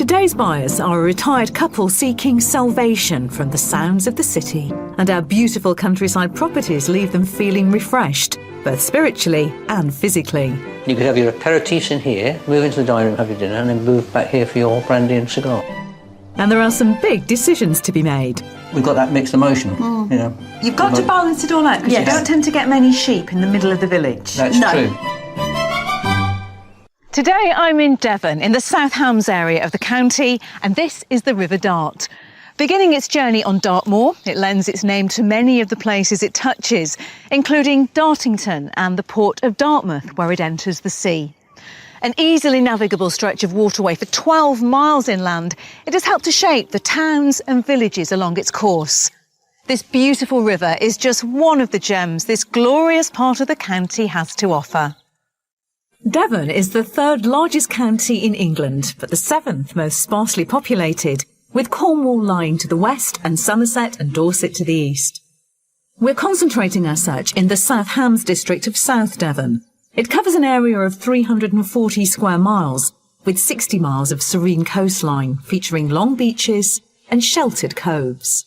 Today's buyers are a retired couple seeking salvation from the sounds of the city. And our beautiful countryside properties leave them feeling refreshed, both spiritually and physically. You could have your aperitifs in here, move into the dining room, have your dinner, and then move back here for your brandy and cigar. And there are some big decisions to be made. We've got that mixed emotion, you know. You've got to balance it all out, because you don't tend to get many sheep in the middle of the village. That's true. Today I'm in Devon, in the South Hams area of the county, and this is the River Dart. Beginning its journey on Dartmoor, it lends its name to many of the places it touches, including Dartington and the port of Dartmouth, where it enters the sea. An easily navigable stretch of waterway for 12 miles inland, it has helped to shape the towns and villages along its course. This beautiful river is just one of the gems this glorious part of the county has to offer. Devon is the third largest county in England, but the seventh most sparsely populated, with Cornwall lying to the west and Somerset and Dorset to the east. We're concentrating our search in the South Hams district of South Devon. It covers an area of 340 square miles, with 60 miles of serene coastline, featuring long beaches and sheltered coves.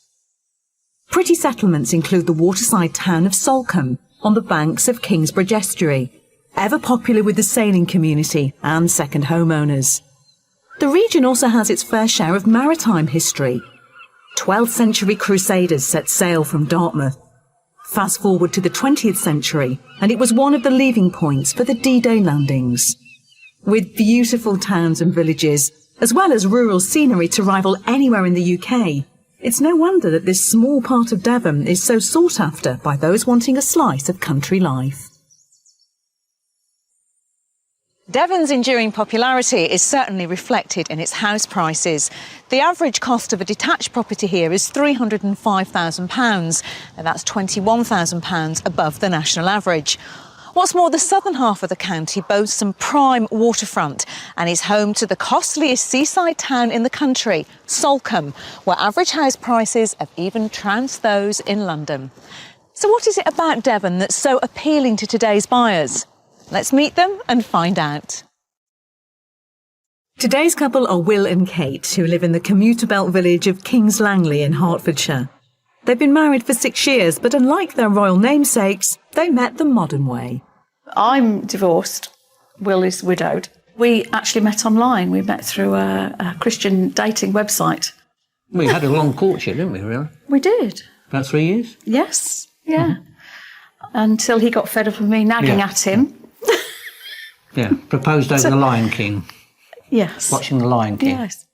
Pretty settlements include the waterside town of Salcombe, on the banks of Kingsbridge Estuary, ever popular with the sailing community and second homeowners. The region also has its fair share of maritime history. 12th century crusaders set sail from Dartmouth. Fast forward to the 20th century, and it was one of the leaving points for the D-Day landings. With beautiful towns and villages, as well as rural scenery to rival anywhere in the UK, it's no wonder that this small part of Devon is so sought after by those wanting a slice of country life. Devon's enduring popularity is certainly reflected in its house prices. The average cost of a detached property here is £305,000, and that's £21,000 above the national average. What's more, the southern half of the county boasts some prime waterfront and is home to the costliest seaside town in the country, Salcombe, where average house prices have even trounced those in London. So what is it about Devon that's so appealing to today's buyers? Let's meet them and find out. Today's couple are Will and Kate, who live in the commuter belt village of Kings Langley in Hertfordshire. They've been married for 6 years, but unlike their royal namesakes, they met the modern way. I'm divorced. Will is widowed. We actually met online. We met through a Christian dating website. We had a long courtship, didn't we, really? We did. About 3 years? Yes, yeah. Until he got fed up of me nagging at him. Yeah, proposed over the Lion King. Yes. Watching the Lion King. Yes.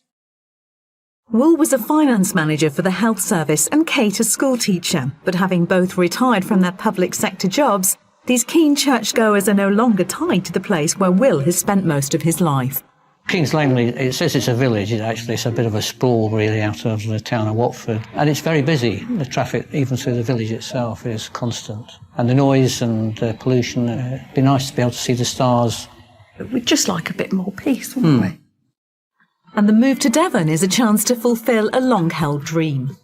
Will was a finance manager for the health service and Kate a school teacher, but having both retired from their public sector jobs, these keen churchgoers are no longer tied to the place where Will has spent most of his life. Kings Langley, it says it's a village, it's a bit of a sprawl really out of the town of Watford, and it's very busy. The traffic, even through the village itself, is constant. And the noise and the pollution, it'd be nice to be able to see the stars. We'd just like a bit more peace, wouldn't we? And the move to Devon is a chance to fulfil a long-held dream.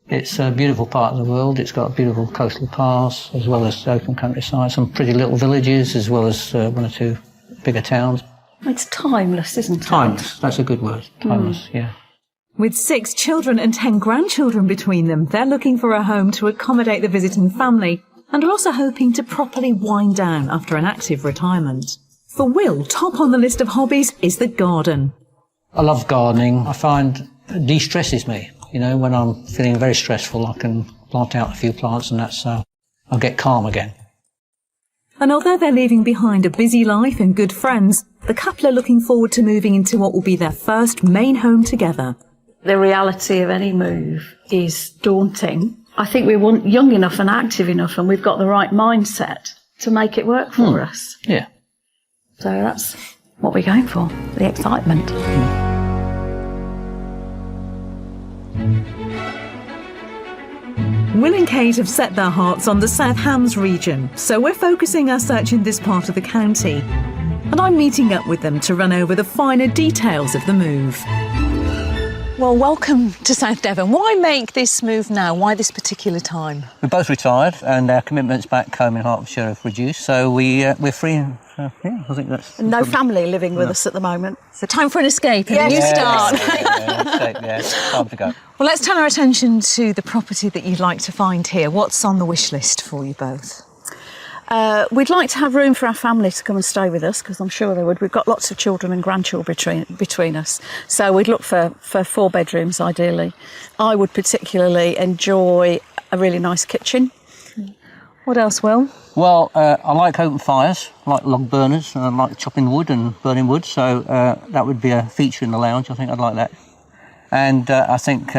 It's a beautiful part of the world. It's got beautiful coastal paths, as well as open countryside, some pretty little villages, as well as 1 or 2 bigger towns. It's timeless, isn't it? Timeless, that's a good word. Timeless, yeah. With 6 children and 10 grandchildren between them, they're looking for a home to accommodate the visiting family and are also hoping to properly wind down after an active retirement. For Will, top on the list of hobbies is the garden. I love gardening. I find it de-stresses me. You know, when I'm feeling very stressful, I can plant out a few plants and that's I'll get calm again. And although they're leaving behind a busy life and good friends, the couple are looking forward to moving into what will be their first main home together. The reality of any move is daunting. I think we want young enough and active enough, and we've got the right mindset to make it work for us. Yeah. So that's what we're going for, the excitement. Will and Kate have set their hearts on the South Hams region, so we're focusing our search in this part of the county. And I'm meeting up with them to run over the finer details of the move. Well, welcome to South Devon. Why make this move now? Why this particular time? We're both retired and our commitments back home in Hertfordshire have reduced, so we're free So, yeah, I think that's... No family living with us at the moment. So time for an escape and a new start. Time to go. Well, let's turn our attention to the property that you'd like to find here. What's on the wish list for you both? We'd like to have room for our family to come and stay with us, because I'm sure they would. We've got lots of children and grandchildren between us. So we'd look for 4 bedrooms, ideally. I would particularly enjoy a really nice kitchen. What else, Will? Well, I like open fires, I like log burners, and I like chopping wood and burning wood, so that would be a feature in the lounge. I think I'd like that. And I think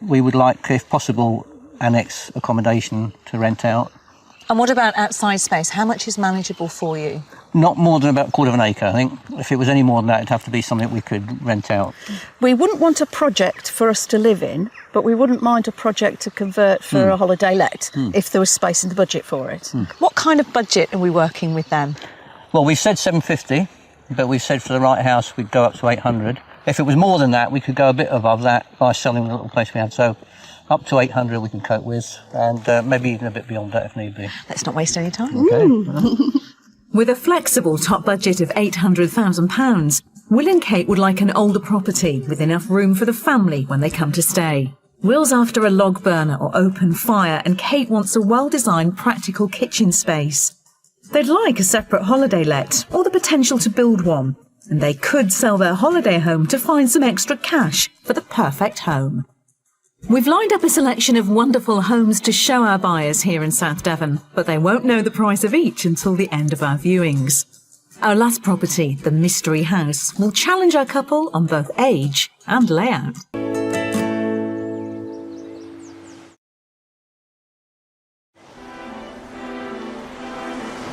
we would like, if possible, annex accommodation to rent out. And what about outside space? How much is manageable for you? Not more than about a quarter of an acre, I think. If it was any more than that, it'd have to be something we could rent out. We wouldn't want a project for us to live in, but we wouldn't mind a project to convert for a holiday let, if there was space in the budget for it. What kind of budget are we working with then? Well, we've said 750, but we've said for the right house we'd go up to 800. If it was more than that, we could go a bit above that by selling the little place we had. So up to 800 we can cope with, and maybe even a bit beyond that if need be. Let's not waste any time. Okay. With a flexible top budget of £800,000, Will and Kate would like an older property with enough room for the family when they come to stay. Will's after a log burner or open fire, and Kate wants a well-designed practical kitchen space. They'd like a separate holiday let or the potential to build one, and they could sell their holiday home to find some extra cash for the perfect home. We've lined up a selection of wonderful homes to show our buyers here in South Devon, but they won't know the price of each until the end of our viewings. Our last property, the Mystery House, will challenge our couple on both age and layout.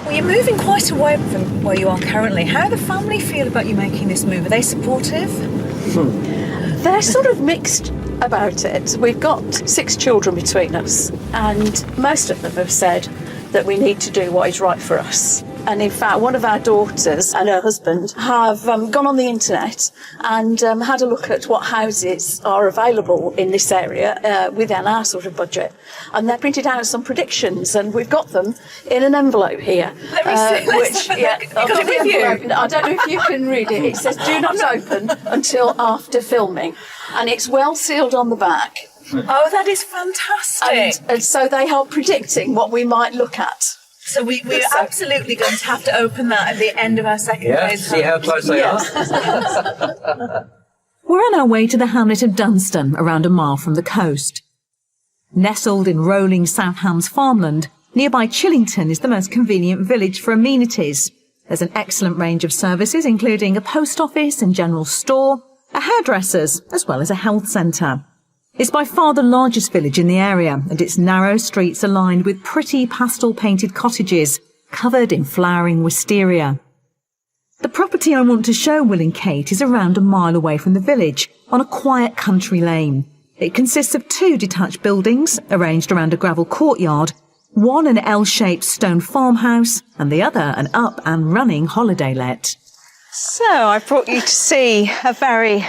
Well, you're moving quite away from where you are currently. How do the family feel about you making this move? Are they supportive? They're sort of mixed about it. We've got 6 children between us, and most of them have said that we need to do what is right for us. And in fact, one of our daughters and her husband have gone on the internet and had a look at what houses are available in this area within our sort of budget. And they printed out some predictions, and we've got them in an envelope here. Let me see. Let's have a look. I've got it with you. I don't know if you can read it. It says, "Do not open until after filming." And it's well sealed on the back. Oh, that is fantastic. And so they are predicting what we might look at. So we're absolutely going to have to open that at the end of our second phase. See how close they are? We're on our way to the hamlet of Dunstan, around a mile from the coast. Nestled in rolling South Hams farmland, nearby Chillington is the most convenient village for amenities. There's an excellent range of services, including a post office and general store, a hairdresser's, as well as a health centre. It's by far the largest village in the area, and its narrow streets are lined with pretty pastel-painted cottages covered in flowering wisteria. The property I want to show Will and Kate is around a mile away from the village, on a quiet country lane. It consists of 2 detached buildings, arranged around a gravel courtyard, one an L-shaped stone farmhouse, and the other an up and running holiday let. So I brought you to see a very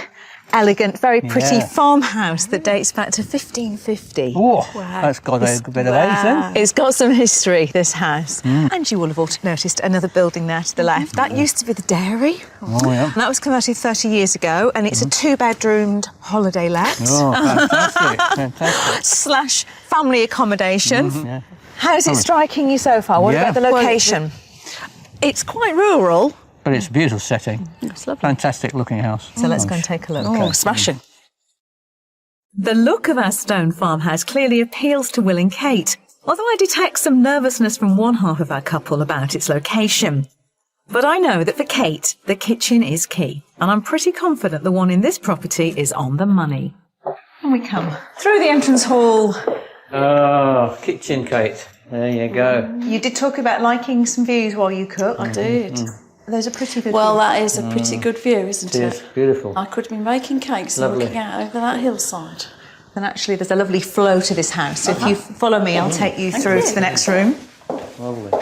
elegant, very pretty farmhouse that dates back to 1550. Oh, that's got a bit of age then. It's got some history, this house. And you will have noticed another building there to the left. That used to be the dairy. Oh, yeah. And that was converted 30 years ago, and it's a 2-bedroomed holiday let. Oh, fantastic, fantastic. / family accommodation. Yeah. How's it striking you so far? What about the location? It's quite rural. But it's a beautiful setting. It's lovely. Fantastic looking house. So let's go and take a look. Oh, smashing. The look of our stone farmhouse clearly appeals to Will and Kate, although I detect some nervousness from one half of our couple about its location. But I know that for Kate, the kitchen is key, and I'm pretty confident the one in this property is on the money. And we come through the entrance hall. Oh, kitchen, Kate. There you go. You did talk about liking some views while you cook. I did. There's a pretty good Well, view. that is a pretty good view, isn't It it? is beautiful. I could be making cakes and Lovely. looking out over that hillside. And actually, there's a lovely flow to this house. So if you follow me, I'll take you through to the next room. Lovely.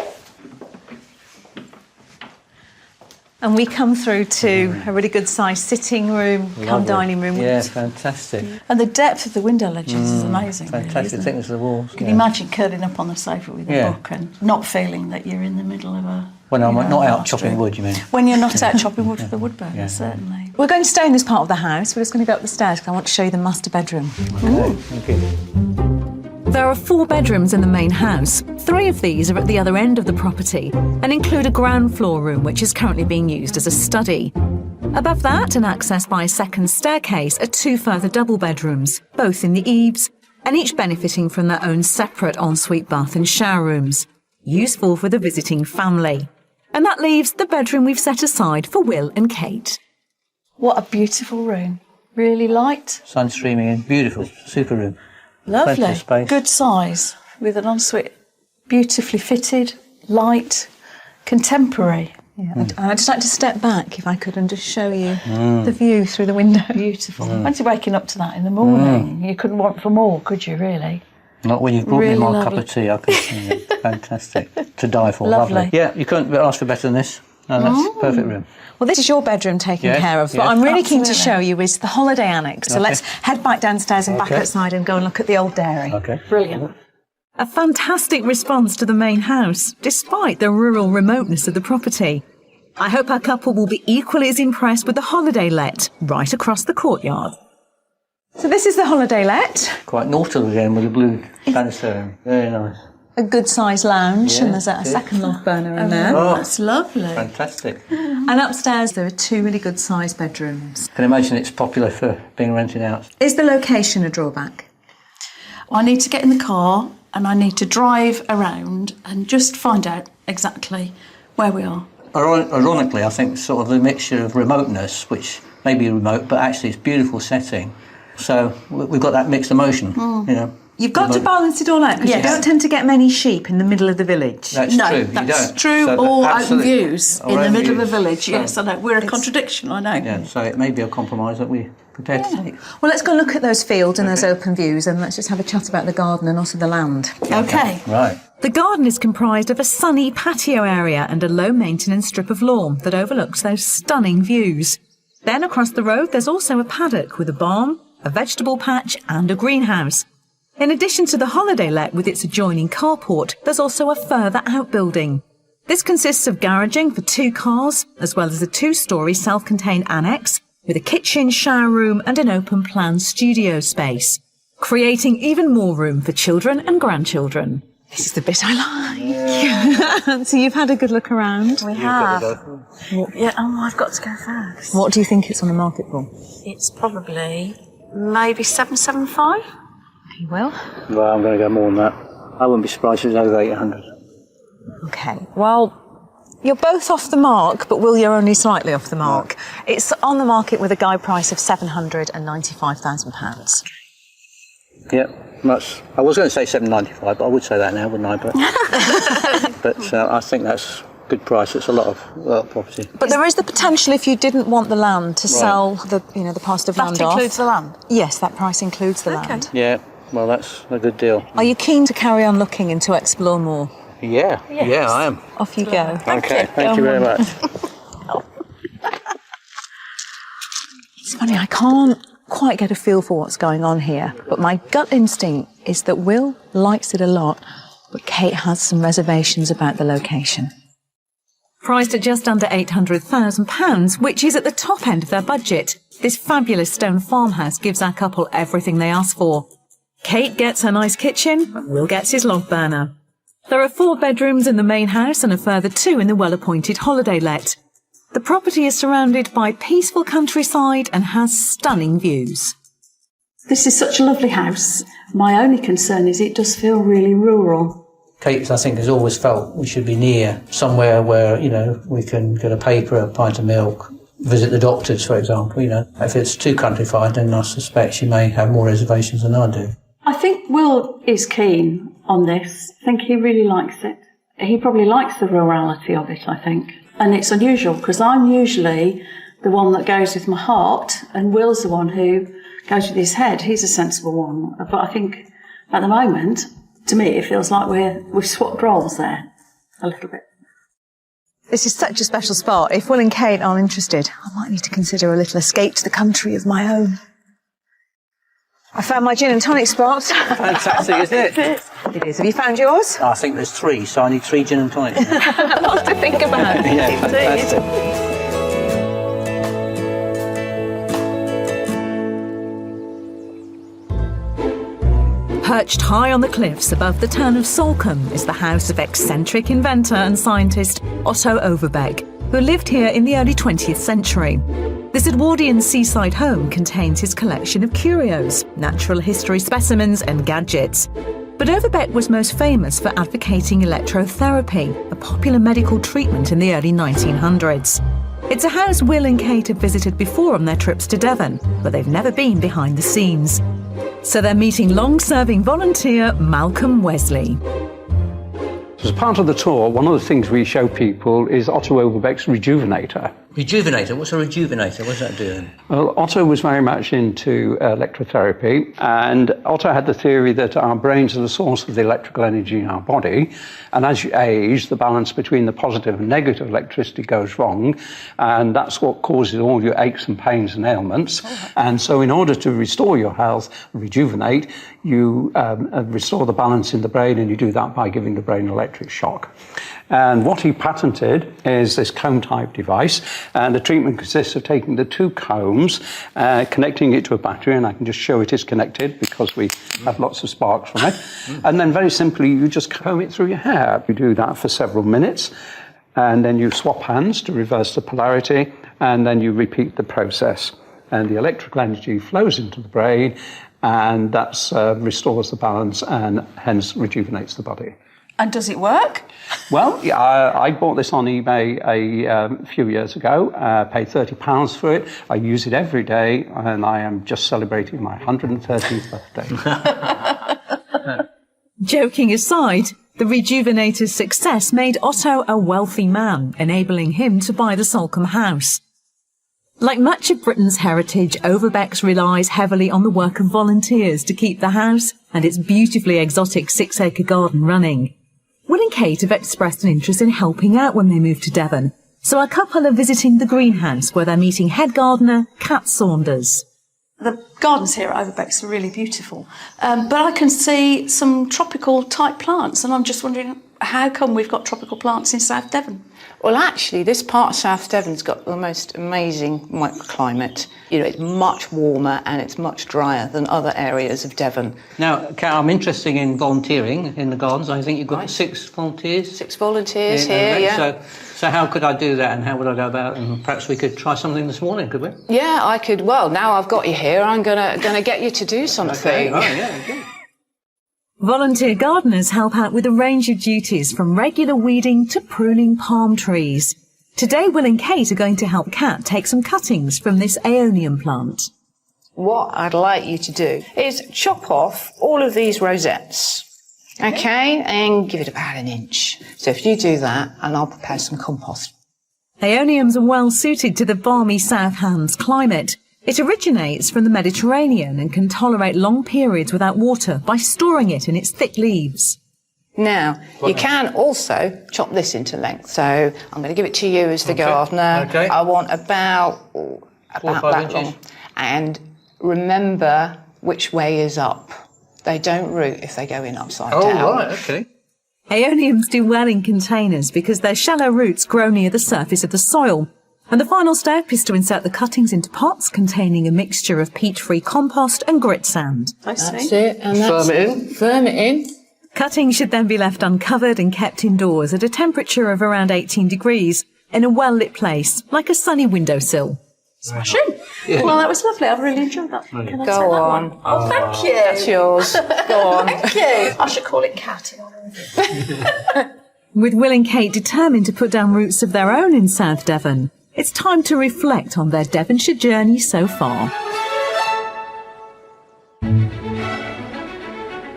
And we come through to a really good sized sitting room, come Lovely. dining room. Yeah, fantastic. And the depth of the window ledges is amazing. Fantastic Really, isn't it? thickness of the walls. Can you imagine curling up on the sofa with a Yeah. book and not feeling that you're in the middle of a When I'm not out chopping wood, you mean? When you're not out chopping wood for the wood burner, certainly. We're going to stay in this part of the house. We're just going to go up the stairs because I want to show you the master bedroom. Okay, thank you. There are 4 bedrooms in the main house. 3 of these are at the other end of the property and include a ground floor room which is currently being used as a study. Above that, and accessed by a second staircase, are 2 further double bedrooms, both in the eaves, and each benefiting from their own separate ensuite bath and shower rooms, useful for the visiting family. And that leaves the bedroom we've set aside for Will and Kate. What a beautiful room. Really light. Sun streaming in. Beautiful. Super room. Lovely. Plenty of space. Good size. With an ensuite. Beautifully fitted. Light. Contemporary. Yeah, I'd just like to step back, if I could, and just show you the view through the window. Beautiful. Once you're waking up to that in the morning, you couldn't want for more, could you, really? Not when you've brought Really me my lovely. cup of tea. I can see it. Fantastic. To die for. Lovely. Yeah, you couldn't ask for better than this. No, that's a perfect room. Well, this is your bedroom taken Yes, care of. yes. What I'm really keen to Absolutely. show you is the holiday annex. So Okay. let's head back downstairs and back Okay. outside and go and look at the old dairy. Okay. Brilliant. A fantastic response to the main house, despite the rural remoteness of the property. I hope our couple will be equally as impressed with the holiday let right across the courtyard. So this is the holiday let. Quite nautical again with a blue banister. Very nice. A good-sized lounge, Yeah, and there's a it is. second log burner in there. Oh. That's lovely. Fantastic. And upstairs there are 2 really good-sized bedrooms. Can imagine it's popular for being rented out. Is the location a drawback? I need to get in the car and I need to drive around and just find out exactly where we are. Ironically, I think sort of the mixture of remoteness, which may be remote, but actually it's beautiful setting. So we've got that mixed emotion, you know. You've got to balance it all out because Yes. you don't tend to get many sheep in the middle of the village. That's No, true. that's you don't. true. So Or open absolutely. views Or in the open middle of the views. village. So, Yes, I know. We're a contradiction, I know. Yeah, so it may be a compromise that we're prepared to take. Well, let's go and look at those fields and those open views, and let's just have a chat about the garden and also the land. Okay. Right. The garden is comprised of a sunny patio area and a low-maintenance strip of lawn that overlooks those stunning views. Then across the road there's also a paddock with a barn, a vegetable patch and a greenhouse. In addition to the holiday let with its adjoining carport, there's also a further outbuilding. This consists of garaging for 2 cars, as well as a 2-storey self-contained annex with a kitchen, shower room and an open-plan studio space, creating even more room for children and grandchildren. This is the bit I like. So you've had a good look around. We have. Yeah, I've got to go first. What do you think it's on the market for? It's probably maybe 775. You will. Well, I'm going to go more than that. I wouldn't be surprised if it was over 800. Okay. Well, you're both off the mark, but Will, you're only slightly off the mark. It's on the market with a guide price of £795,000. Yeah, much. I was going to say 795, but I would say that now, wouldn't I? But, I think that's a good price. It's a lot of property. But there is the potential, if you didn't want the land, to sell the parcel of land That off. includes the land. Yes, that price includes the land. Yeah, well, that's a good deal. Are you keen to carry on looking and to explore more? Yeah, yeah, I am. Off you go. Okay, thank you very much. It's funny, I can't quite get a feel for what's going on here, but my gut instinct is that Will likes it a lot, but Kate has some reservations about the location. Priced at just under £800,000, which is at the top end of their budget, this fabulous stone farmhouse gives our couple everything they ask for. Kate gets her nice kitchen, Will gets his log burner. There are 4 bedrooms in the main house and a further 2 in the well-appointed holiday let. The property is surrounded by peaceful countryside and has stunning views. This is such a lovely house. My only concern is it does feel really rural. Kate, I think, has always felt we should be near somewhere where, we can get a paper, a pint of milk, visit the doctors, for example, If it's too countrified, then I suspect she may have more reservations than I do. I think Will is keen on this. I think he really likes it. He probably likes the rurality of it, I think. And it's unusual because I'm usually the one that goes with my heart and Will's the one who goes with his head. He's a sensible one. But I think at the moment, to me, it feels like we've swapped roles there a little bit. This is such a special spot. If Will and Kate aren't interested, I might need to consider a little escape to the country of my own. I found my gin and tonic spot. Fantastic, isn't it? It is. Have you found yours? I think there's 3, so I need 3 gin and tonics. Lots to think about. Yeah, fantastic. Perched high on the cliffs above the town of Salcombe is the house of eccentric inventor and scientist Otto Overbeck, who lived here in the early 20th century. This Edwardian seaside home contains his collection of curios, natural history specimens and gadgets. But Overbeck was most famous for advocating electrotherapy, a popular medical treatment in the early 1900s. It's a house Will and Kate have visited before on their trips to Devon, but they've never been behind the scenes. So they're meeting long-serving volunteer Malcolm Wesley. As part of the tour, one of the things we show people is Otto Overbeck's Rejuvenator. Rejuvenator? What's a rejuvenator? What's that doing? Well, Otto was very much into electrotherapy, and Otto had the theory that our brains are the source of the electrical energy in our body, and as you age, the balance between the positive and negative electricity goes wrong, and that's what causes all your aches and pains and ailments. And so in order to restore your health, rejuvenate, you restore the balance in the brain, and you do that by giving the brain an electric shock. And what he patented is this comb-type device, and the treatment consists of taking the 2 combs, connecting it to a battery, and I can just show it is connected because we have lots of sparks from it. And then very simply, you just comb it through your hair. You do that for several minutes, and then you swap hands to reverse the polarity, and then you repeat the process. And the electrical energy flows into the brain, and that restores the balance and hence rejuvenates the body. And does it work? Well, I bought this on eBay a few years ago, paid £30 for it. I use it every day, and I am just celebrating my 130th birthday. Joking aside, the Rejuvenator's success made Otto a wealthy man, enabling him to buy the Salcombe house. Like much of Britain's heritage, Overbeck's relies heavily on the work of volunteers to keep the house and its beautifully exotic 6-acre garden running. Will and Kate have expressed an interest in helping out when they move to Devon, so our couple are visiting the greenhouse where they're meeting head gardener Kat Saunders. The gardens here at Overbeck's are really beautiful, but I can see some tropical type plants, and I'm just wondering how come we've got tropical plants in South Devon? Well, actually, this part of South Devon's got the most amazing microclimate. You know, it's much warmer and it's much drier than other areas of Devon. Now, Kat, I'm interested in volunteering in the gardens. I think you've got 6 volunteers. 6 volunteers here, yeah. So how could I do that, and how would I go about it? And perhaps we could try something this morning, could we? Yeah, I could. Well, now I've got you here, I'm gonna get you to do something. Okay, right, yeah, okay. Volunteer gardeners help out with a range of duties, from regular weeding to pruning palm trees. Today, Will and Kate are going to help Kat take some cuttings from this aeonium plant. What I'd like you to do is chop off all of these rosettes, okay, and give it about 1 inch. So if you do that, and I'll prepare some compost. Aeoniums are well suited to the balmy South Hams climate. It originates from the Mediterranean and can tolerate long periods without water by storing it in its thick leaves. Now, you can also chop this into length. So I'm going to give it to you as the gardener. Okay. I want about 4 or 5 that inches. long. And remember which way is up. They don't root if they go in upside down. Oh, right, okay. Aeoniums do well in containers because their shallow roots grow near the surface of the soil. And the final step is to insert the cuttings into pots containing a mixture of peat-free compost and grit sand. That's it. And that's Firm it in. Firm it in. Cuttings should then be left uncovered and kept indoors at a temperature of around 18 degrees in a well-lit place, like a sunny windowsill. Smashing. Yeah. Well, that was lovely. I've really enjoyed that. Can I take Go that on. one? Oh, thank you. That's yours. Go on. Thank you. I should call it Cat in honour of you. With Will and Kate determined to put down roots of their own in South Devon, it's time to reflect on their Devonshire journey so far.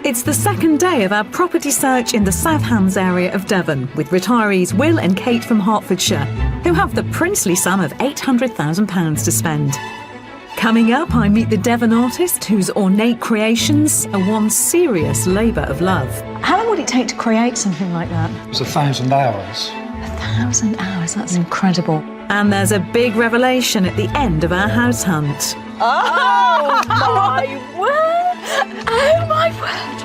It's the second day of our property search in the South Hams area of Devon, with retirees Will and Kate from Hertfordshire, who have the princely sum of £800,000 to spend. Coming up, I meet the Devon artist whose ornate creations are one serious labour of love. How long would it take to create something like that? It was 1,000 hours. 1,000 hours, that's incredible. And there's a big revelation at the end of our house hunt. Oh, my word! Oh, my word!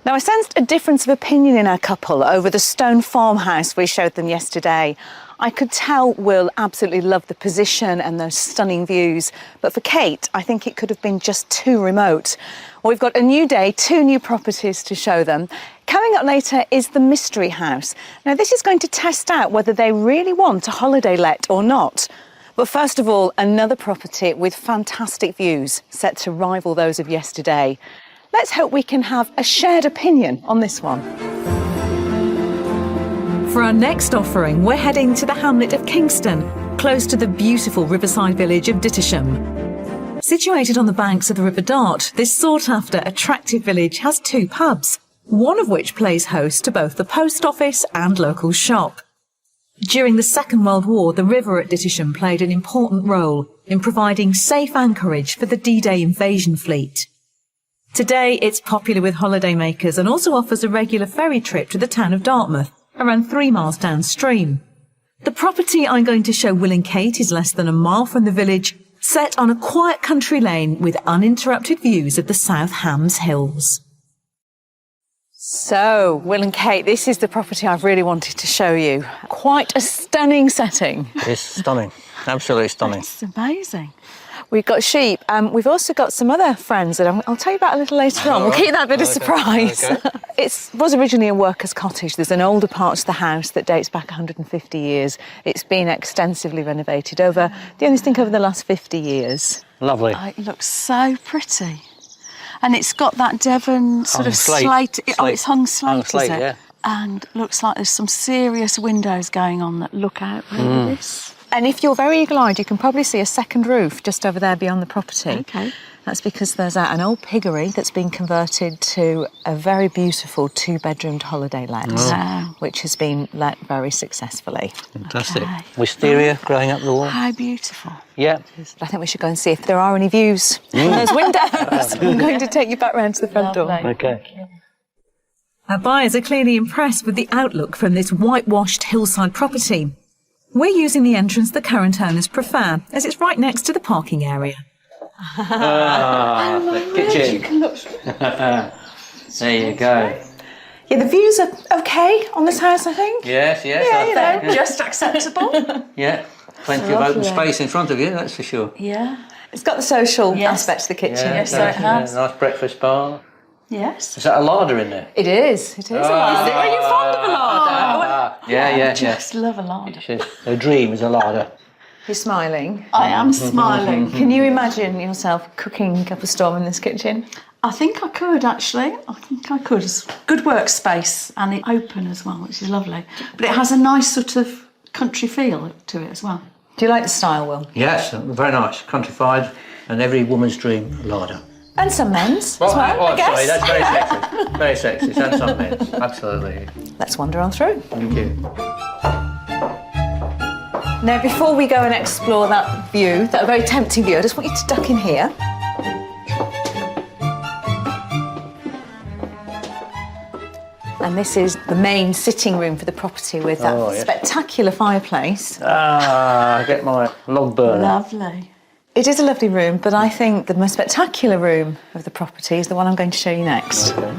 Now, I sensed a difference of opinion in our couple over the stone farmhouse we showed them yesterday. I could tell Will absolutely loved the position and those stunning views, but for Kate, I think it could have been just too remote. Well, we've got a new day, 2 new properties to show them. Coming up later is the mystery house. Now, this is going to test out whether they really want a holiday let or not. But first of all, another property with fantastic views set to rival those of yesterday. Let's hope we can have a shared opinion on this one. For our next offering, we're heading to the hamlet of Kingston, close to the beautiful riverside village of Dittisham. Situated on the banks of the River Dart, this sought-after, attractive village has 2 pubs, one of which plays host to both the post office and local shop. During the Second World War, the river at Dittisham played an important role in providing safe anchorage for the D-Day invasion fleet. Today, it's popular with holidaymakers and also offers a regular ferry trip to the town of Dartmouth, around 3 miles downstream. The property I'm going to show Will and Kate is less than a mile from the village, set on a quiet country lane with uninterrupted views of the South Hams Hills. So, Will and Kate, this is the property I've really wanted to show you. Quite a stunning setting. It's stunning, absolutely stunning. It's amazing. We've got sheep, and we've also got some other friends that I'll tell you about a little later on. We'll keep that bit of surprise. Okay. It was originally a worker's cottage. There's an older part to the house that dates back 150 years. It's been extensively renovated over the last 50 years. Lovely. It looks so pretty. And it's got that Devon sort of slate. Oh, it's hung slate, is it? Yeah. And looks like there's some serious windows going on that look out over this. And if you're very eagle-eyed, you can probably see a second roof just over there beyond the property. Okay. That's because there's an old piggery that's been converted to a very beautiful 2-bedroomed holiday let, which has been let very successfully. Fantastic. Okay. Wisteria growing up the wall. How beautiful. Yeah. I think we should go and see if there are any views from those windows. I'm going to take you back round to the front door. Okay. Our buyers are clearly impressed with the outlook from this whitewashed hillside property. We're using the entrance the current owners prefer, as it's right next to the parking area. The kitchen. There you go. Yeah, the views are okay on this house, I think. Yes. Just acceptable. Yeah. Plenty of open space in front of you, that's for sure. Yeah. It's got the social aspect to the kitchen. Yeah, Yes, so it has. Nice breakfast bar. Yes. Is that a larder in there? It is. It is. Are you fond of a larder? Yeah. I just love a larder. A dream is a larder. You're smiling. I am smiling. Can you imagine yourself cooking up a storm in this kitchen? I think I could, actually. I think I could. It's good workspace and it's open as well, which is lovely. But it has a nice sort of country feel to it as well. Do you like the style, Will? Yes, very nice. Countrified and every woman's dream, a larder. And some men's as well, I guess. Sorry, that's very sexy. Very sexy. And some men's, absolutely. Let's wander on through. Thank you. Now, before we go and explore that view, that very tempting view, I just want you to duck in here. And this is the main sitting room for the property with that spectacular fireplace. I get my log burner. Lovely. It is a lovely room, but I think the most spectacular room of the property is the one I'm going to show you next. Okay.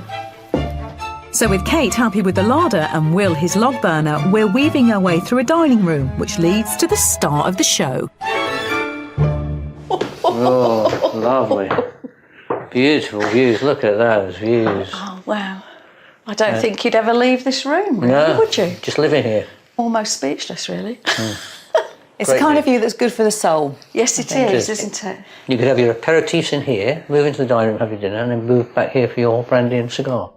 So with Kate happy with the larder and Will his log burner, we're weaving our way through a dining room, which leads to the star of the show. Oh, lovely. Beautiful views. Look at those views. Oh, wow. I don't think you'd ever leave this room, really, would you? Just living here. Almost speechless, really. It's the kind of view that's good for the soul. Yes, it is, isn't it? You could have your aperitifs in here, move into the dining room, have your dinner, and then move back here for your brandy and cigar.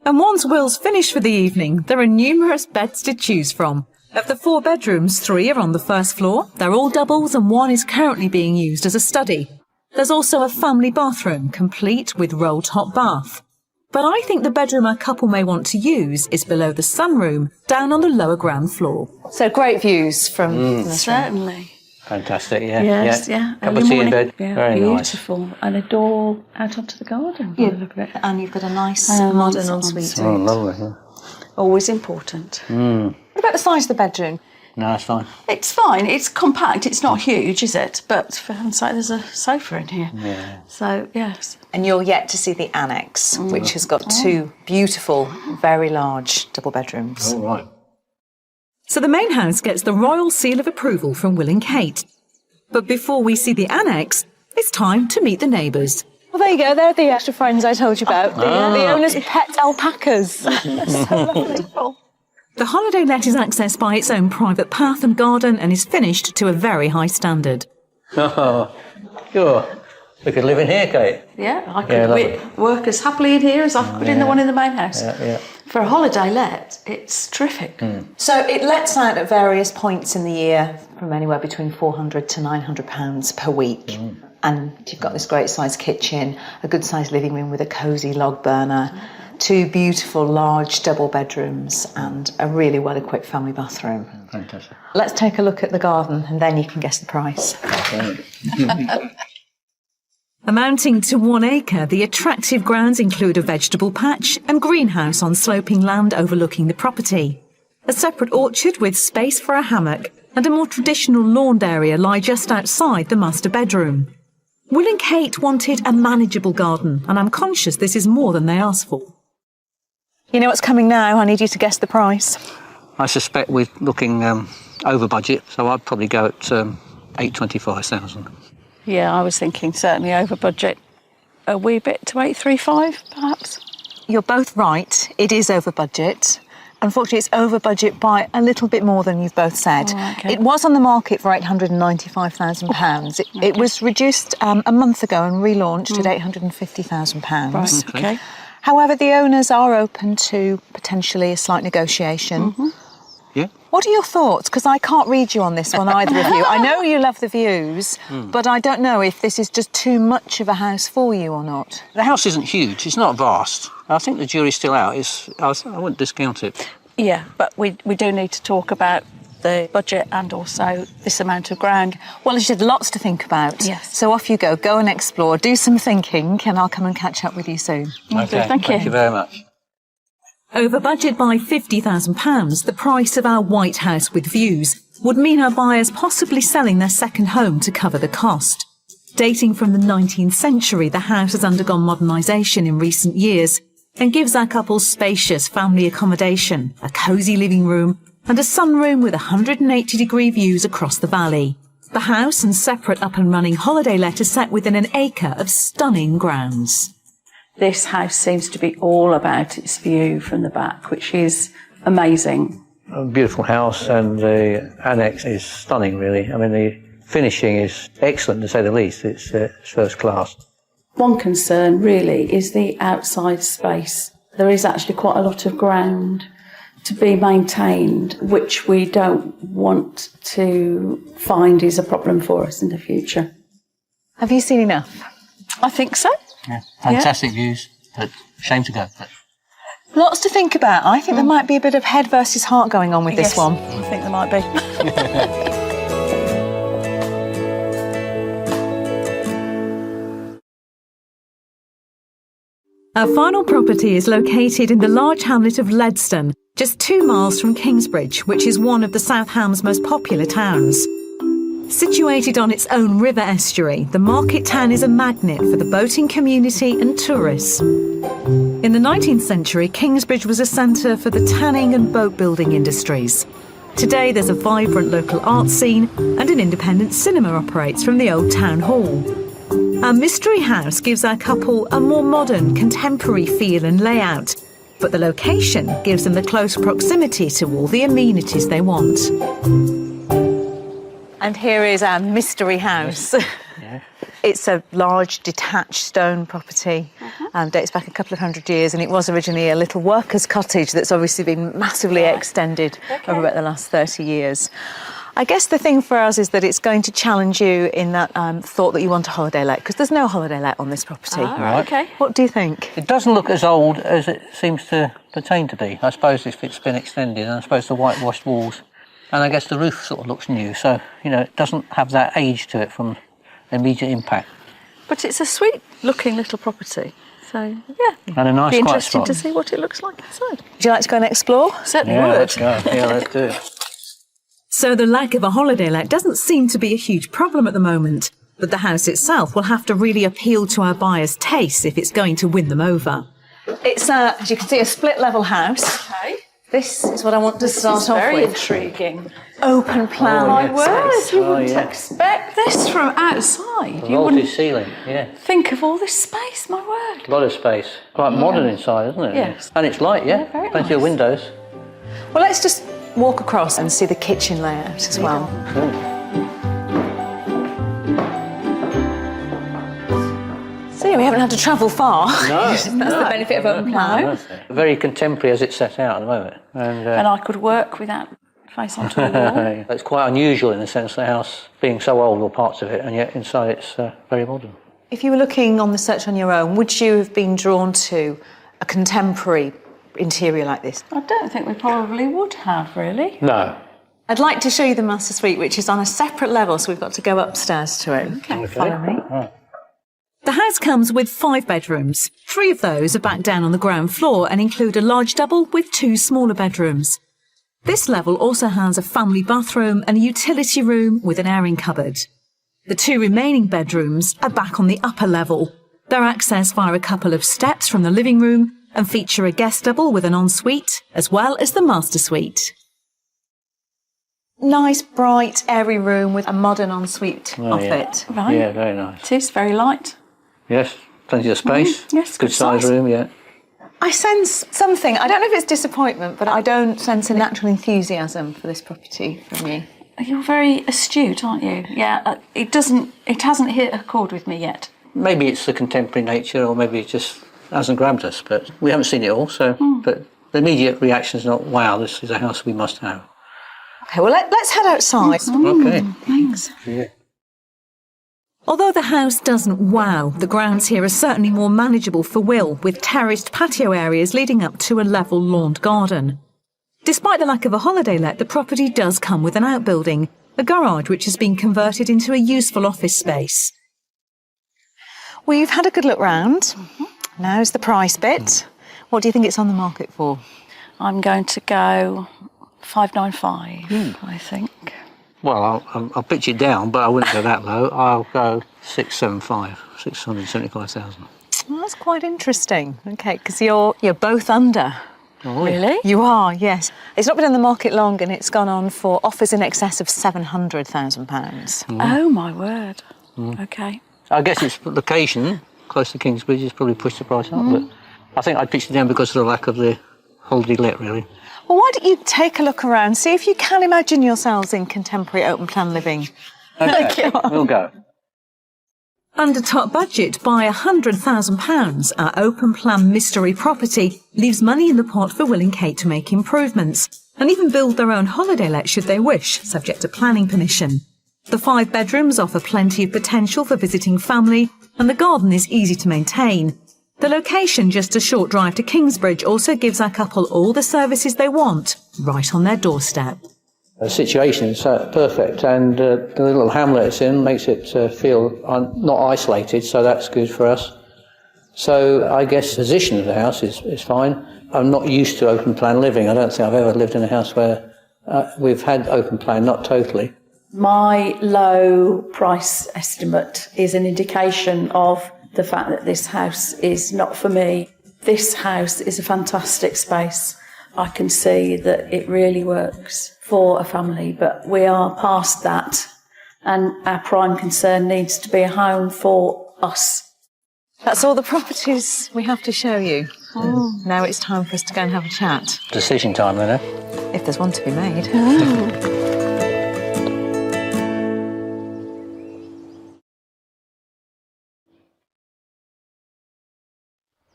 And once Will's finished for the evening, there are numerous beds to choose from. Of the 4 bedrooms, 3 are on the first floor. They're all doubles and 1 is currently being used as a study. There's also a family bathroom, complete with roll-top bath. But I think the bedroom our couple may want to use is below the sunroom, down on the lower ground floor. So great views from this room. Certainly. Fantastic, yeah. Yes, yeah. Cup of tea in bed, Yeah, very nice. beautiful. And a door out onto the garden. Yeah. Look at it. And you've got a nice modern ensuite. Oh, lovely. Yeah. Always important. What about the size of the bedroom? No, it's fine. It's fine. It's compact. It's not huge, is it? But for heaven's sake, there's a sofa in here. Yeah. So, yes. And you're yet to see the annex, which has got 2 beautiful, very large double bedrooms. All right. So the main house gets the royal seal of approval from Will and Kate. But before we see the annex, it's time to meet the neighbours. Well, there you go. They're the extra friends I told you about. The owner's pet alpacas. So lovely. The holiday let is accessed by its own private path and garden and is finished to a very high standard. Oh, sure. We could live in here, Kate. Yeah, I could work as happily in here as I could in the one in the main house. Yeah. For a holiday let, it's terrific. So it lets out at various points in the year from anywhere between £400 to £900 per week. And you've got this great sized kitchen, a good sized living room with a cosy log burner, 2 beautiful large double bedrooms and a really well equipped family bathroom. Fantastic. Let's take a look at the garden and then you can guess the price. Amounting to 1 acre, the attractive grounds include a vegetable patch and greenhouse on sloping land overlooking the property. A separate orchard with space for a hammock and a more traditional lawned area lie just outside the master bedroom. Will and Kate wanted a manageable garden, and I'm conscious this is more than they asked for. You know what's coming now? I need you to guess the price. I suspect we're looking over budget, so I'd probably go at 825,000. Yeah, I was thinking certainly over budget. A wee bit to 835, perhaps. You're both right. It is over budget. Unfortunately, it's over budget by a little bit more than you've both said. Oh, okay. It was on the market for £895,000. It was reduced a month ago and relaunched at £850,000. Right, okay. However, the owners are open to potentially a slight negotiation. Yeah. What are your thoughts? Because I can't read you on this one, either of you. I know you love the views, but I don't know if this is just too much of a house for you or not. The house isn't huge. It's not vast. I think the jury's still out. I wouldn't discount it. Yeah, but we do need to talk about the budget and also this amount of ground. Well, you had lots to think about. Yes. So off you go. Go and explore. Do some thinking, and I'll come and catch up with you soon. Okay. Thank you. Thank you very much. Over budget by £50,000, the price of our White House with views would mean our buyers possibly selling their second home to cover the cost. Dating from the 19th century, the house has undergone modernisation in recent years and gives our couple spacious family accommodation, a cosy living room and a sunroom with 180-degree views across the valley. The house and separate up-and-running holiday let are set within an acre of stunning grounds. This house seems to be all about its view from the back, which is amazing. A beautiful house, and the annex is stunning, really. I mean, the finishing is excellent, to say the least. It's first class. One concern, really, is the outside space. There is actually quite a lot of ground to be maintained, which we don't want to find is a problem for us in the future. Have you seen enough? I think so. Yeah. Fantastic views, but shame to go. But Lots to think about. I think there might be a bit of head versus heart going on with this one. I think there might be. Our final property is located in the large hamlet of Ledston, just 2 miles from Kingsbridge, which is one of the South Ham's most popular towns. Situated on its own river estuary, the market town is a magnet for the boating community and tourists. In the 19th century, Kingsbridge was a centre for the tanning and boat building industries. Today there's a vibrant local art scene and an independent cinema operates from the old town hall. Our mystery house gives our couple a more modern, contemporary feel and layout, but the location gives them the close proximity to all the amenities they want. And here is our mystery house. yeah. It's a large detached stone property, dates back a couple of hundred years, and it was originally a little worker's cottage that's obviously been massively extended over about the last 30 years. I guess the thing for us is that it's going to challenge you in that thought that you want a holiday let, because there's no holiday let on this property. Right. Okay. What do you think? It doesn't look as old as it seems to pertain to be. I suppose if it's been extended, and I suppose the whitewashed walls, and I guess the roof sort of looks new, so, you know, it doesn't have that age to it from immediate impact. But it's a sweet-looking little property. So, yeah. And a nice Be quiet interesting spot. to see what it looks like inside. Would you like to go and explore? Certainly Yeah, would. let's go. Yeah, let's do it. So the lack of a holiday let doesn't seem to be a huge problem at the moment, but the house itself will have to really appeal to our buyers' tastes if it's going to win them over. It's, as you can see, a split-level house. Okay. This is what I want to start off Very with. intriguing. Open plan. My word, space. you wouldn't expect this from outside. You Vaulted wouldn't ceiling, yeah. think of all this space, my word. A lot of space. Quite modern inside, isn't it? Yes. And it's light, yeah. very Plenty of nice. windows. Well, let's just walk across and see the kitchen layout as well. So yeah, we haven't had to travel far. No. That's the benefit of open plan. Very contemporary as it's set out at the moment. And And I could work without face onto a wall. it's quite unusual in the sense the house being so old, or parts of it, and yet inside it's very modern. If you were looking on the search on your own, would you have been drawn to a contemporary interior like this? I don't think we probably would have, really. No. I'd like to show you the master suite, which is on a separate level, so we've got to go upstairs to it. Okay. Follow me. The house comes with 5 bedrooms. 3 of those are back down on the ground floor and include a large double with 2 smaller bedrooms. This level also has a family bathroom and a utility room with an airing cupboard. The 2 remaining bedrooms are back on the upper level. They're accessed via a couple of steps from the living room and feature a guest double with an ensuite, as well as the master suite. Nice, bright, airy room with a modern ensuite off yeah. it. Right. Yeah, very nice. It is very light. Yes, plenty of space. Yes, good size room, yeah. I sense something. I don't know if it's disappointment, but I don't sense a natural enthusiasm for this property from you. You're very astute, aren't you? Yeah, it hasn't hit a chord with me yet. Maybe it's the contemporary nature, or maybe it just hasn't grabbed us, but we haven't seen it all, so, but the immediate reaction is not, wow, this is a house we must have. Okay, well, let's head outside. Okay. Thanks. Yeah. Although the house doesn't wow, the grounds here are certainly more manageable for Will, with terraced patio areas leading up to a level lawned garden. Despite the lack of a holiday let, the property does come with an outbuilding, a garage which has been converted into a useful office space. We've had a good look round. Now's the price bit. What do you think it's on the market for? I'm going to go 595, I think. Well, I'll pitch it down, but I wouldn't go that low. I'll go 675, 675,000. Well, that's quite interesting. Okay, because you're both under. Oh, yeah. Really? You are, yes. It's not been on the market long, and it's gone on for offers in excess of £700,000. Oh, my word. Okay. I guess its location, close to Kingsbridge, has probably pushed the price up, but I think I'd pitch it down because of the lack of the holiday let, really. Well, why don't you take a look around, see if you can imagine yourselves in contemporary open plan living. Okay, we'll go. Under top budget by £100,000, our open plan mystery property leaves money in the pot for Will and Kate to make improvements and even build their own holiday let should they wish, subject to planning permission. The 5 bedrooms offer plenty of potential for visiting family, and the garden is easy to maintain. The location, just a short drive to Kingsbridge, also gives our couple all the services they want, right on their doorstep. The situation is perfect, and the little hamlet it's in makes it feel not isolated, so that's good for us. So I guess the position of the house is fine. I'm not used to open plan living. I don't think I've ever lived in a house where we've had open plan, not totally. My low price estimate is an indication of the fact that this house is not for me. This house is a fantastic space. I can see that it really works for a family, but we are past that, and our prime concern needs to be a home for us. That's all the properties we have to show you. Now it's time for us to go and have a chat, Decision time, then, eh? if there's one to be made.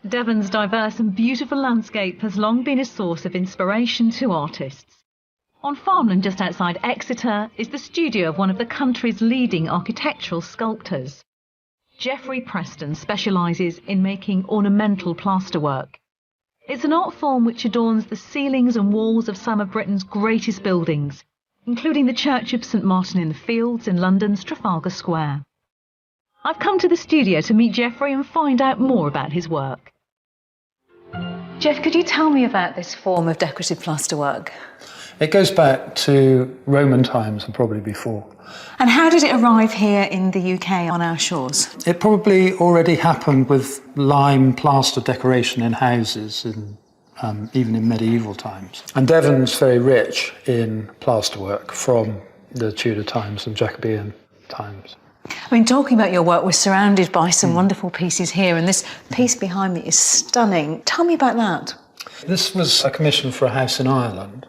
Devon's diverse and beautiful landscape has long been a source of inspiration to artists. On farmland just outside Exeter is the studio of one of the country's leading architectural sculptors. Geoffrey Preston specialises in making ornamental plasterwork. It's an art form which adorns the ceilings and walls of some of Britain's greatest buildings, including the Church of St Martin in the Fields in London's Trafalgar Square. I've come to the studio to meet Geoffrey and find out more about his work. Jeff, could you tell me about this form of decorative plasterwork? It goes back to Roman times and probably before. And how did it arrive here in the UK on our shores? It probably already happened with lime plaster decoration in houses, even in medieval times. And Devon's very rich in plasterwork from the Tudor times and Jacobean times. I mean, talking about your work, we're surrounded by some wonderful pieces here, and this piece behind me is stunning. Tell me about that. This was a commission for a house in Ireland,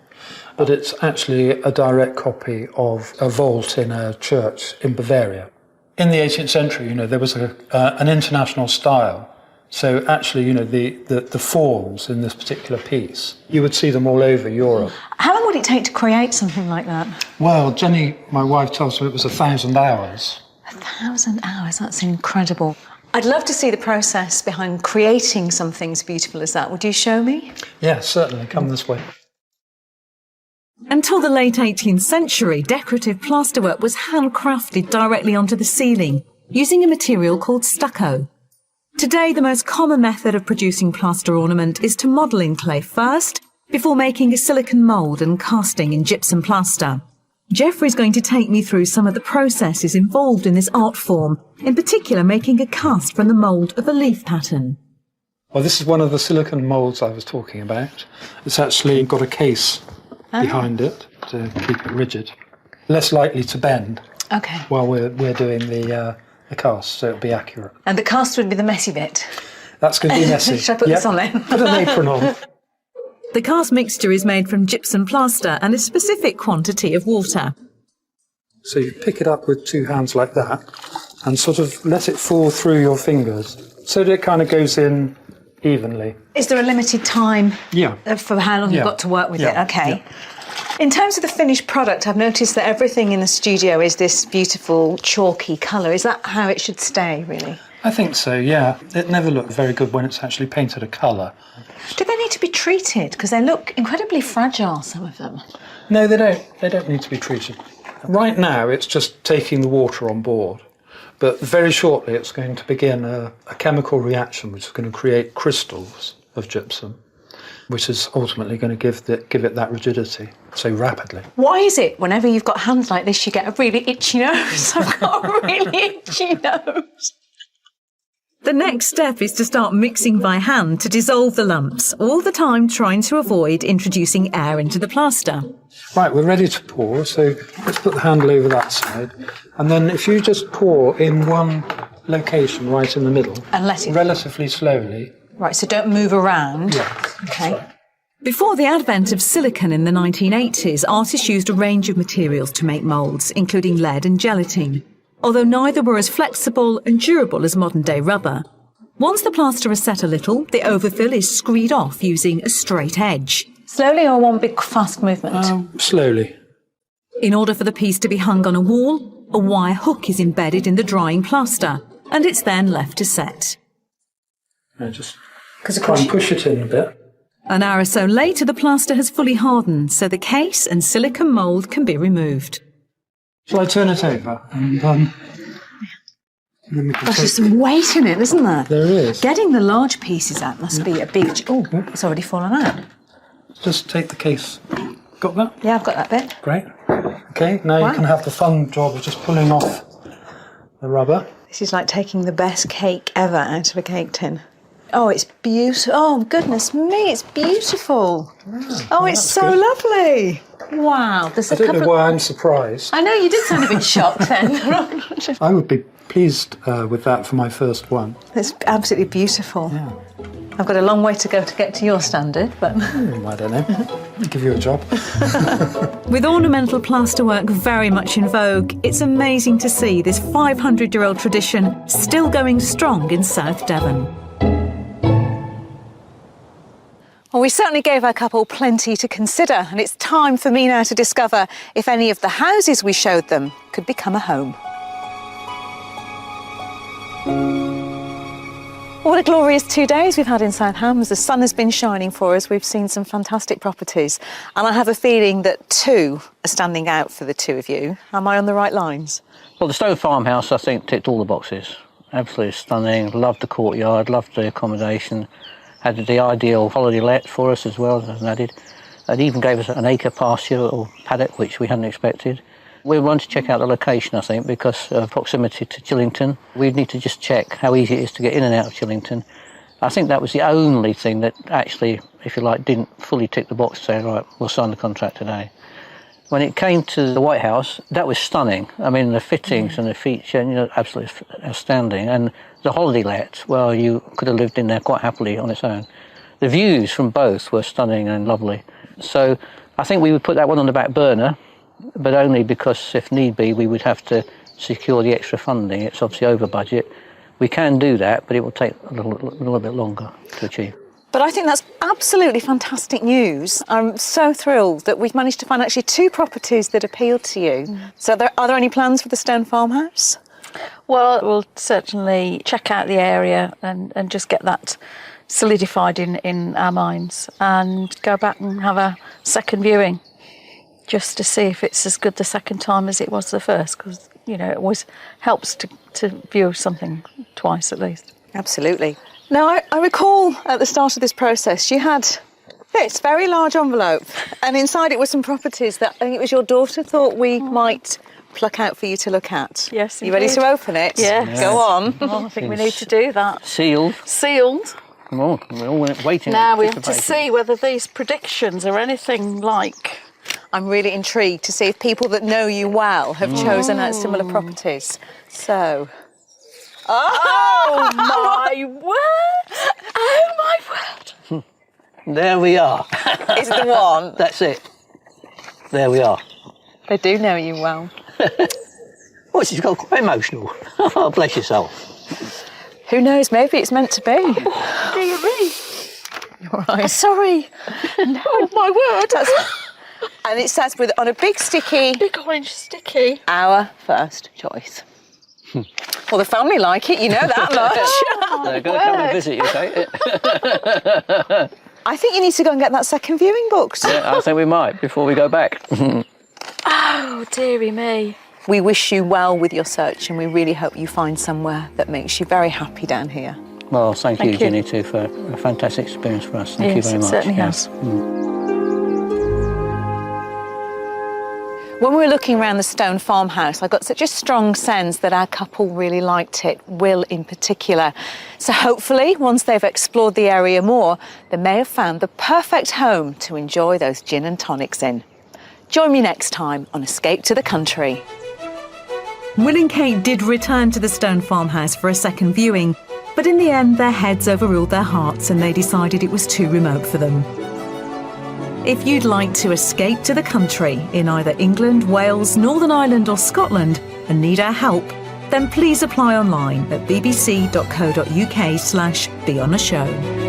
but it's actually a direct copy of a vault in a church in Bavaria. In the 18th century, there was an international style. So actually, the forms in this particular piece, you would see them all over Europe. How long would it take to create something like that? Well, Jenny, my wife, tells me it was 1,000 hours. 1,000 hours, that's incredible. I'd love to see the process behind creating something as beautiful as that. Would you show me? Yeah, certainly. Come this way. Until the late 18th century, decorative plasterwork was handcrafted directly onto the ceiling, using a material called stucco. Today, the most common method of producing plaster ornament is to model in clay first, before making a silicon mould and casting in gypsum plaster. Geoffrey's going to take me through some of the processes involved in this art form, in particular making a cast from the mould of a leaf pattern. Well, this is one of the silicon moulds I was talking about. It's actually got a case behind it to keep it rigid, less likely to bend. Okay. While we're doing the cast, so it'll be accurate. And the cast would be the messy bit. That's going to be messy. Should I put this on then? Put an apron on. The cast mixture is made from gypsum plaster and a specific quantity of water. So you pick it up with two hands like that and sort of let it fall through your fingers so that it kind of goes in evenly. Is there a limited time for how long you've got to work with it? Okay. Yeah. In terms of the finished product, I've noticed that everything in the studio is this beautiful chalky colour. Is that how it should stay, really? I think so, yeah. It never looked very good when it's actually painted a colour. Do they need to be treated? Because they look incredibly fragile, some of them. No, they don't. They don't need to be treated. Right now, it's just taking the water on board. But very shortly, it's going to begin a chemical reaction which is going to create crystals of gypsum, which is ultimately going to give it that rigidity so rapidly. Why is it whenever you've got hands like this, you get a really itchy nose? I've got a really itchy nose. The next step is to start mixing by hand to dissolve the lumps, all the time trying to avoid introducing air into the plaster. Right, we're ready to pour, so let's put the handle over that side. And then if you just pour in one location right in the middle, and let it relatively slowly. Right, so don't move around. Yes. Okay. Right. Before the advent of silicon in the 1980s, artists used a range of materials to make moulds, including lead and gelatine, although neither were as flexible and durable as modern-day rubber. Once the plaster is set a little, the overfill is screed off using a straight edge. Slowly or one big fast movement? Slowly. In order for the piece to be hung on a wall, a wire hook is embedded in the drying plaster, and it's then left to set. Just try and push it in a bit. An hour or so later, the plaster has fully hardened, so the case and silicon mould can be removed. Shall I turn it over? And then we can There's some weight in it, isn't there? There is. Getting the large pieces out must be a big... Oh, it's already fallen out. Just take the case. Got that? Yeah, I've got that bit. Great. Okay, now you can have the fun job of just pulling off the rubber. This is like taking the best cake ever out of a cake tin. Oh, it's beautiful. Oh, goodness me, it's beautiful. Oh, it's so lovely. Wow. There's I don't know why I'm surprised. I know, you did sound a bit shocked then. I would be pleased with that for my first one. It's absolutely beautiful. Yeah. I've got a long way to go to get to your standard, but... I don't know. I'll give you a job. With ornamental plasterwork very much in vogue, it's amazing to see this 500-year-old tradition still going strong in South Devon. Well, we certainly gave our couple plenty to consider, and it's time for me now to discover if any of the houses we showed them could become a home. What a glorious 2 days we've had in South Hams. The sun has been shining for us. We've seen some fantastic properties, and I have a feeling that two are standing out for the two of you. Am I on the right lines? Well, the Stowe farmhouse, I think, ticked all the boxes. Absolutely stunning. Loved the courtyard, loved the accommodation. Had the ideal holiday let for us as well, as an added. It even gave us an acre pasture or paddock, which we hadn't expected. We want to check out the location, I think, because of proximity to Chillington. We need to just check how easy it is to get in and out of Chillington. I think that was the only thing that actually, if you like, didn't fully tick the box to say, right, we'll sign the contract today. When it came to the White House, that was stunning. I mean, the fittings and the feature, absolutely outstanding. And the holiday let, well, you could have lived in there quite happily on its own. The views from both were stunning and lovely. So I think we would put that one on the back burner, but only because, if need be, we would have to secure the extra funding. It's obviously over budget. We can do that, but it will take a little bit longer to achieve. But I think that's absolutely fantastic news. I'm so thrilled that we've managed to find actually 2 properties that appeal to you. So are there any plans for the Stone Farmhouse? Well, we'll certainly check out the area and just get that solidified in our minds and go back and have a second viewing just to see if it's as good the second time as it was the first, because, it always helps to view something twice at least. Absolutely. Now, I recall at the start of this process, you had this very large envelope, and inside it were some properties that I think it was your daughter thought we might pluck out for you to look at. Yes, you ready to open it? Yes. Go on. Oh, I think we need to do that. Sealed. Sealed. Come on, we're all waiting. Now we have to see whether these predictions are anything like... I'm really intrigued to see if people that know you well have chosen out similar properties. So... Oh, my word! Oh, my word! There we are. Is it the one? That's it. There we are. They do know you well. Oh, she's got quite emotional. Oh, bless yourself. Who knows, maybe it's meant to be. Dear me. You're right. Sorry. Oh, my word. And it says on a big sticky... Big orange sticky. Our first choice. Well, the family like it, you know that much. They're going to come and visit you, Kate. I think you need to go and get that second viewing booked. Yeah, I think we might before we go back. Oh, dearie me. We wish you well with your search, and we really hope you find somewhere that makes you very happy down here. Well, thank you, Ginny, too, for a fantastic experience for us. Thank you very much. It certainly has. When we were looking around the Stone Farmhouse, I got such a strong sense that our couple really liked it, Will in particular. So hopefully, once they've explored the area more, they may have found the perfect home to enjoy those gin and tonics in. Join me next time on Escape to the Country. Will and Kate did return to the Stone Farmhouse for a second viewing, but in the end their heads overruled their hearts and they decided it was too remote for them. If you'd like to escape to the country in either England, Wales, Northern Ireland or Scotland and need our help, then please apply online at bbc.co.uk/beonashow.